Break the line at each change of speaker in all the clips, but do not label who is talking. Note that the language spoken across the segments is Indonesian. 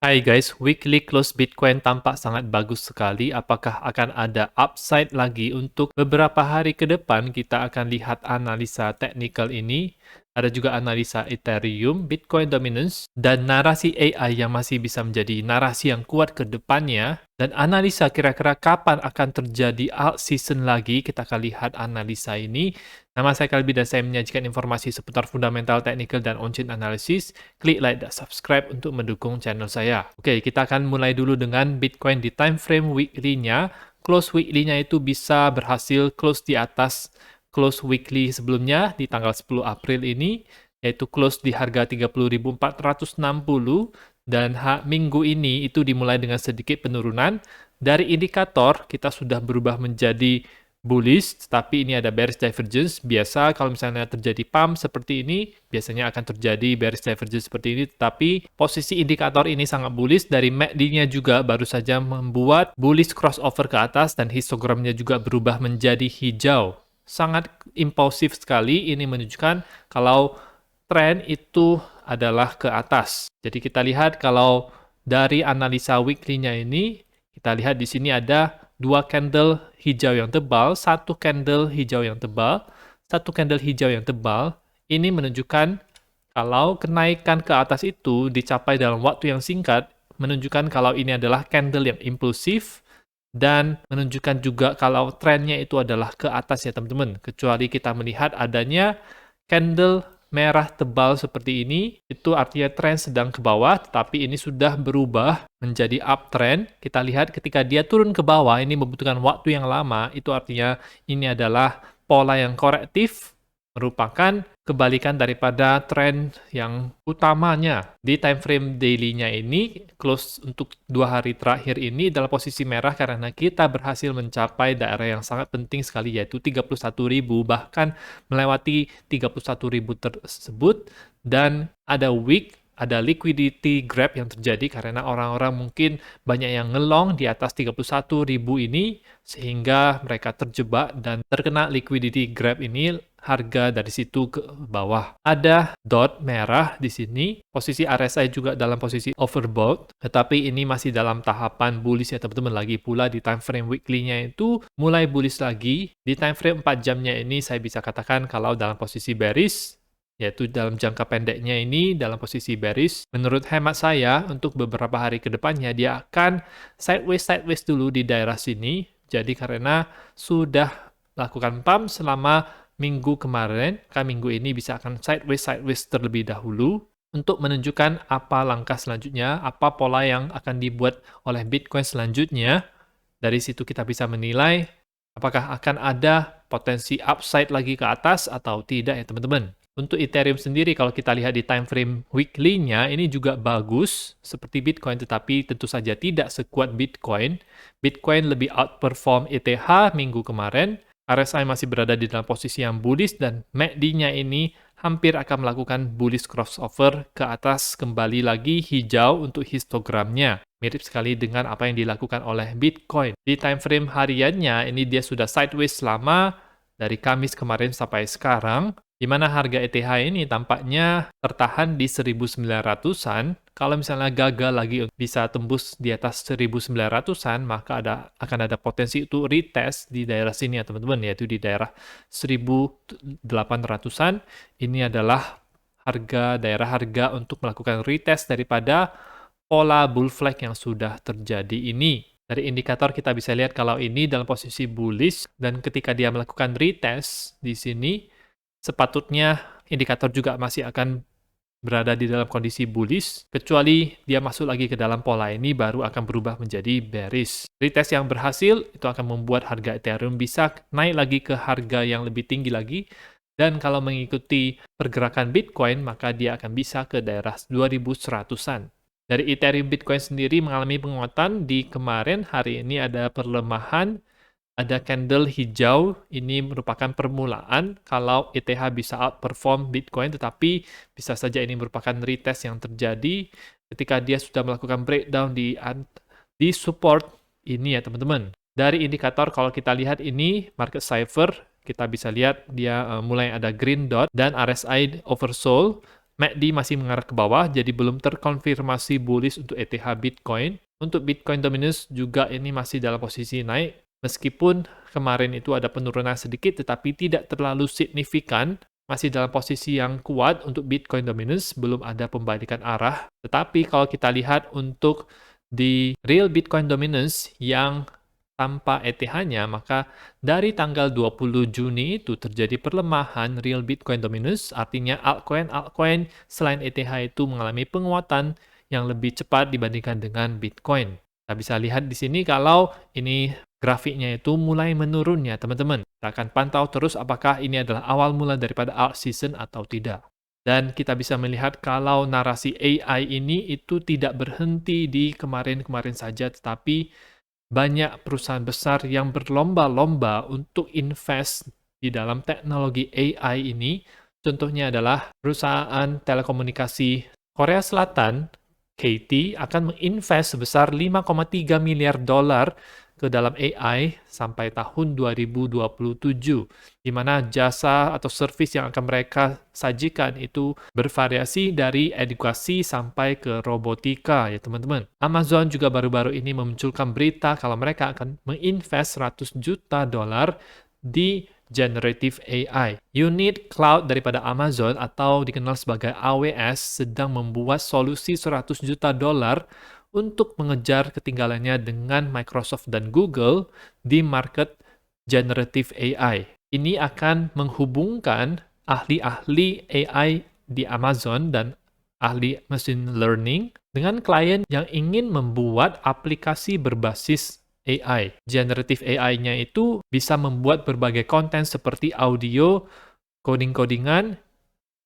Hai guys, weekly close Bitcoin tampak sangat bagus sekali. Apakah akan ada upside lagi untuk beberapa hari ke depan? Kita akan lihat analisa teknikal ini. Ada juga analisa Ethereum, Bitcoin dominance, dan narasi AI yang masih bisa menjadi narasi yang kuat ke depannya. Dan analisa kira-kira kapan akan terjadi alt season lagi. Kita akan lihat analisa ini. Nama saya Kalbi dan saya menyajikan informasi seputar fundamental, teknikal, dan on-chain analysis. Klik like dan subscribe untuk mendukung channel saya. Oke, kita akan mulai dulu dengan Bitcoin di time frame weekly-nya. Close weekly-nya itu bisa berhasil close di atas close weekly sebelumnya di tanggal 10 April ini, yaitu close di harga 30.460, dan minggu ini itu dimulai dengan sedikit penurunan. Dari indikator, kita sudah berubah menjadi bullish, tapi ini ada bearish divergence. Biasa kalau misalnya terjadi pump seperti ini, biasanya akan terjadi bearish divergence seperti ini, tetapi posisi indikator ini sangat bullish. Dari MACD-nya juga baru saja membuat bullish crossover ke atas, dan histogramnya juga berubah menjadi hijau. Sangat impulsif sekali, ini menunjukkan kalau tren itu adalah ke atas. Jadi kita lihat kalau dari analisa weekly-nya ini, kita lihat di sini ada dua candle hijau yang tebal, satu candle hijau yang tebal, satu candle hijau yang tebal. Ini menunjukkan kalau kenaikan ke atas itu dicapai dalam waktu yang singkat, menunjukkan kalau ini adalah candle yang impulsif, dan menunjukkan juga kalau trennya itu adalah ke atas ya teman-teman. Kecuali kita melihat adanya candle merah tebal seperti ini, itu artinya tren sedang ke bawah, tetapi ini sudah berubah menjadi uptrend. Kita lihat ketika dia turun ke bawah, ini membutuhkan waktu yang lama, itu artinya ini adalah pola yang korektif, merupakan kebalikan daripada tren yang utamanya. Di time frame daily-nya ini, close untuk 2 hari terakhir ini dalam posisi merah karena kita berhasil mencapai daerah yang sangat penting sekali, yaitu 31.000, bahkan melewati 31.000 tersebut, dan ada liquidity grab yang terjadi karena orang-orang mungkin banyak yang ngelong di atas 31.000 ini, sehingga mereka terjebak dan terkena liquidity grab ini, harga dari situ ke bawah. Ada dot merah di sini, posisi RSI juga dalam posisi overbought, tetapi ini masih dalam tahapan bullish ya teman-teman. Lagi pula di time frame weekly-nya itu mulai bullish lagi. Di time frame 4 jamnya ini saya bisa katakan kalau dalam posisi bearish, yaitu dalam jangka pendeknya ini dalam posisi bearish. Menurut hemat saya, untuk beberapa hari ke depannya dia akan sideways dulu di daerah sini. Jadi karena sudah lakukan pump selama minggu kemarin, minggu ini bisa akan sideways terlebih dahulu untuk menunjukkan apa langkah selanjutnya, apa pola yang akan dibuat oleh Bitcoin selanjutnya. Dari situ kita bisa menilai apakah akan ada potensi upside lagi ke atas atau tidak ya teman-teman. Untuk Ethereum sendiri, kalau kita lihat di time frame weekly-nya, ini juga bagus seperti Bitcoin, tetapi tentu saja tidak sekuat Bitcoin. Bitcoin lebih outperform ETH minggu kemarin. RSI masih berada di dalam posisi yang bullish, dan MACD-nya ini hampir akan melakukan bullish crossover ke atas, kembali lagi hijau untuk histogramnya. Mirip sekali dengan apa yang dilakukan oleh Bitcoin. Di time frame hariannya, ini dia sudah sideways selama dari Kamis kemarin sampai sekarang, di mana harga ETH ini tampaknya tertahan di 1.900-an. Kalau misalnya gagal lagi bisa tembus di atas 1.900-an, maka akan ada potensi itu retest di daerah sini ya teman-teman, yaitu di daerah 1.800-an. Ini adalah daerah harga untuk melakukan retest daripada pola bull flag yang sudah terjadi ini. Dari indikator kita bisa lihat kalau ini dalam posisi bullish, dan ketika dia melakukan retest di sini, sepatutnya indikator juga masih akan berada di dalam kondisi bullish, kecuali dia masuk lagi ke dalam pola ini baru akan berubah menjadi bearish. Retest yang berhasil itu akan membuat harga Ethereum bisa naik lagi ke harga yang lebih tinggi lagi, dan kalau mengikuti pergerakan Bitcoin maka dia akan bisa ke daerah 2.100-an. Dari Ethereum Bitcoin sendiri mengalami penguatan di kemarin, hari ini ada perlemahan. Ada candle hijau, ini merupakan permulaan kalau ETH bisa outperform Bitcoin, tetapi bisa saja ini merupakan retest yang terjadi ketika dia sudah melakukan breakdown di support ini ya teman-teman. Dari indikator kalau kita lihat ini market cipher, kita bisa lihat dia mulai ada green dot dan RSI oversold. MACD masih mengarah ke bawah, jadi belum terkonfirmasi bullish untuk ETH Bitcoin. Untuk Bitcoin dominance juga ini masih dalam posisi naik, meskipun kemarin itu ada penurunan sedikit, tetapi tidak terlalu signifikan, masih dalam posisi yang kuat untuk Bitcoin dominance, belum ada pembalikan arah. Tetapi kalau kita lihat untuk di real Bitcoin dominance yang tanpa ETH-nya, maka dari tanggal 20 Juni itu terjadi perlemahan real Bitcoin dominance, artinya altcoin selain ETH itu mengalami penguatan yang lebih cepat dibandingkan dengan Bitcoin. Kita bisa lihat di sini kalau ini grafiknya itu mulai menurun ya teman-teman. Kita akan pantau terus apakah ini adalah awal mula daripada alt season atau tidak. Dan kita bisa melihat kalau narasi AI ini itu tidak berhenti di kemarin-kemarin saja, tetapi banyak perusahaan besar yang berlomba-lomba untuk invest di dalam teknologi AI ini. Contohnya adalah perusahaan telekomunikasi Korea Selatan, KT, akan menginvest sebesar 5,3 miliar dolar ke dalam AI sampai tahun 2027, di mana jasa atau service yang akan mereka sajikan itu bervariasi dari edukasi sampai ke robotika ya teman-teman. Amazon juga baru-baru ini memunculkan berita kalau mereka akan menginvest 100 juta dolar di generative AI. Unit cloud daripada Amazon atau dikenal sebagai AWS sedang membuat solusi 100 juta dolar untuk mengejar ketinggalannya dengan Microsoft dan Google di market generative AI. Ini akan menghubungkan ahli-ahli AI di Amazon dan ahli machine learning dengan klien yang ingin membuat aplikasi berbasis AI. Generative AI-nya itu bisa membuat berbagai konten seperti audio, coding-codingan,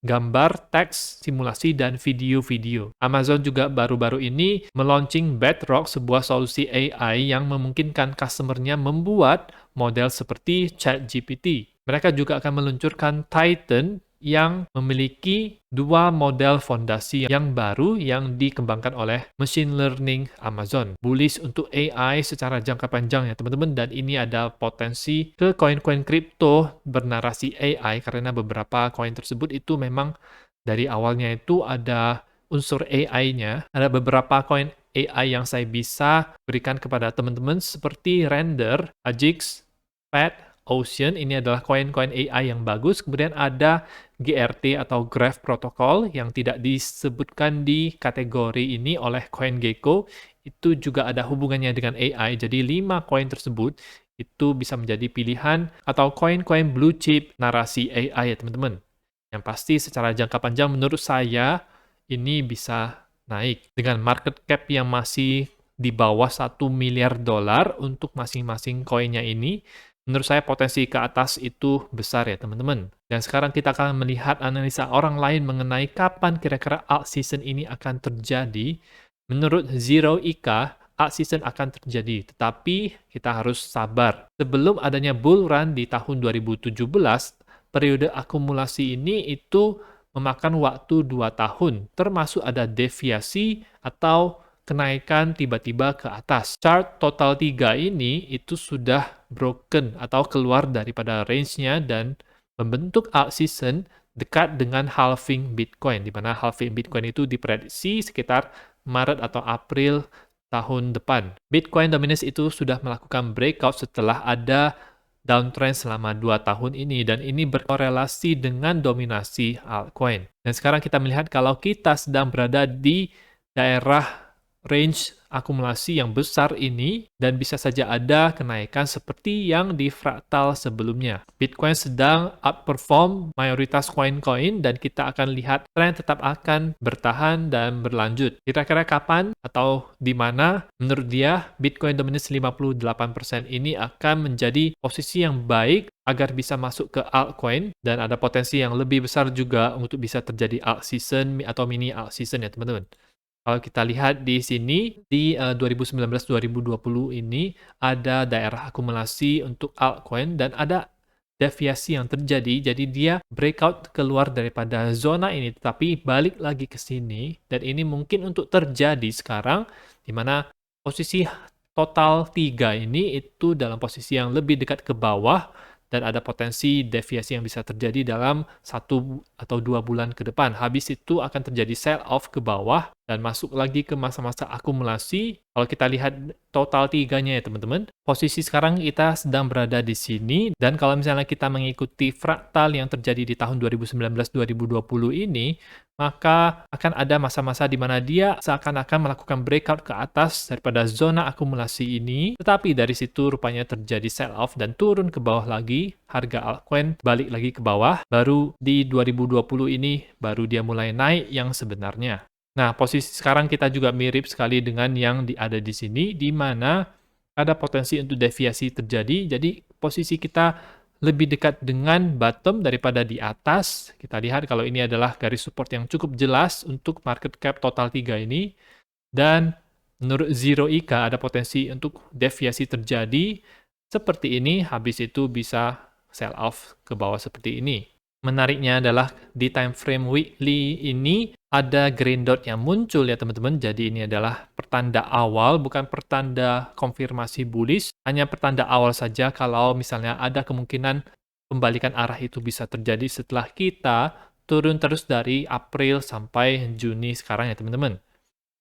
gambar, teks, simulasi, dan video-video. Amazon juga baru-baru ini meluncing Bedrock, sebuah solusi AI yang memungkinkan customer-nya membuat model seperti ChatGPT. Mereka juga akan meluncurkan Titan yang memiliki dua model fondasi yang baru yang dikembangkan oleh machine learning Amazon. Bullish untuk AI secara jangka panjang ya teman-teman, dan ini ada potensi ke koin-koin kripto bernarasi AI karena beberapa koin tersebut itu memang dari awalnya itu ada unsur AI-nya. Ada beberapa koin AI yang saya bisa berikan kepada teman-teman seperti Render, Ajix, Pet, Ocean, ini adalah koin-koin AI yang bagus. Kemudian ada GRT atau Graph Protocol yang tidak disebutkan di kategori ini oleh CoinGecko. Itu juga ada hubungannya dengan AI. Jadi 5 koin tersebut itu bisa menjadi pilihan atau koin-koin blue chip narasi AI ya teman-teman. Yang pasti secara jangka panjang menurut saya ini bisa naik dengan market cap yang masih di bawah 1 miliar dolar untuk masing-masing koinnya ini. Menurut saya potensi ke atas itu besar ya teman-teman. Dan sekarang kita akan melihat analisa orang lain mengenai kapan kira-kira alt season ini akan terjadi. Menurut Zero Ika, alt season akan terjadi, tetapi kita harus sabar. Sebelum adanya bull run di tahun 2017, periode akumulasi ini itu memakan waktu 2 tahun, termasuk ada deviasi atau kenaikan tiba-tiba ke atas. Chart total 3 ini itu sudah broken atau keluar daripada range-nya dan membentuk alt season dekat dengan halving Bitcoin, di mana halving Bitcoin itu diprediksi sekitar Maret atau April tahun depan. Bitcoin dominance itu sudah melakukan breakout setelah ada downtrend selama 2 tahun ini, dan ini berkorelasi dengan dominasi altcoin. Dan sekarang kita melihat kalau kita sedang berada di daerah range akumulasi yang besar ini, dan bisa saja ada kenaikan seperti yang di fraktal sebelumnya. Bitcoin sedang outperform mayoritas koin-koin dan kita akan lihat tren tetap akan bertahan dan berlanjut. Kira-kira kapan atau di mana menurut dia Bitcoin dominance 58% ini akan menjadi posisi yang baik agar bisa masuk ke altcoin, dan ada potensi yang lebih besar juga untuk bisa terjadi alt season atau mini alt season ya teman-teman. Kalau kita lihat di sini, di 2019-2020 ini ada daerah akumulasi untuk altcoin dan ada deviasi yang terjadi, jadi dia breakout keluar daripada zona ini, tetapi balik lagi ke sini, dan ini mungkin untuk terjadi sekarang, di mana posisi total 3 ini itu dalam posisi yang lebih dekat ke bawah, dan ada potensi deviasi yang bisa terjadi dalam 1 atau 2 bulan ke depan. Habis itu akan terjadi sell off ke bawah dan masuk lagi ke masa-masa akumulasi. Kalau kita lihat total tiganya ya teman-teman, posisi sekarang kita sedang berada di sini, dan kalau misalnya kita mengikuti fraktal yang terjadi di tahun 2019-2020 ini, maka akan ada masa-masa di mana dia seakan-akan melakukan breakout ke atas daripada zona akumulasi ini, tetapi dari situ rupanya terjadi sell off dan turun ke bawah lagi, harga altcoin balik lagi ke bawah, baru di 2020 ini baru dia mulai naik yang sebenarnya. Nah, posisi sekarang kita juga mirip sekali dengan yang ada di sini, di mana ada potensi untuk deviasi terjadi, jadi posisi kita lebih dekat dengan bottom daripada di atas. Kita lihat kalau ini adalah garis support yang cukup jelas untuk market cap total 3 ini. Dan menurut Zero IK ada potensi untuk deviasi terjadi seperti ini, habis itu bisa sell off ke bawah seperti ini. Menariknya adalah di time frame weekly ini ada green dot yang muncul ya teman-teman. Jadi ini adalah pertanda awal, bukan pertanda konfirmasi bullish, hanya pertanda awal saja kalau misalnya ada kemungkinan pembalikan arah itu bisa terjadi setelah kita turun terus dari April sampai Juni sekarang ya teman-teman.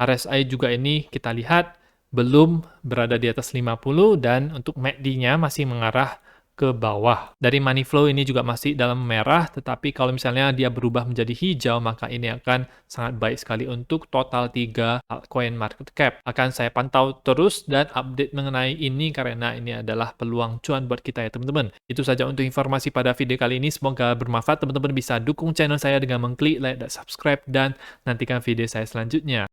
RSI juga ini kita lihat belum berada di atas 50 dan untuk MACD-nya masih mengarah ke bawah. Dari money flow ini juga masih dalam merah, tetapi kalau misalnya dia berubah menjadi hijau, maka ini akan sangat baik sekali untuk total 3 altcoin market cap. Akan saya pantau terus dan update mengenai ini karena ini adalah peluang cuan buat kita ya teman-teman. Itu saja untuk informasi pada video kali ini, semoga bermanfaat. Teman-teman bisa dukung channel saya dengan mengklik like dan subscribe, dan nantikan video saya selanjutnya.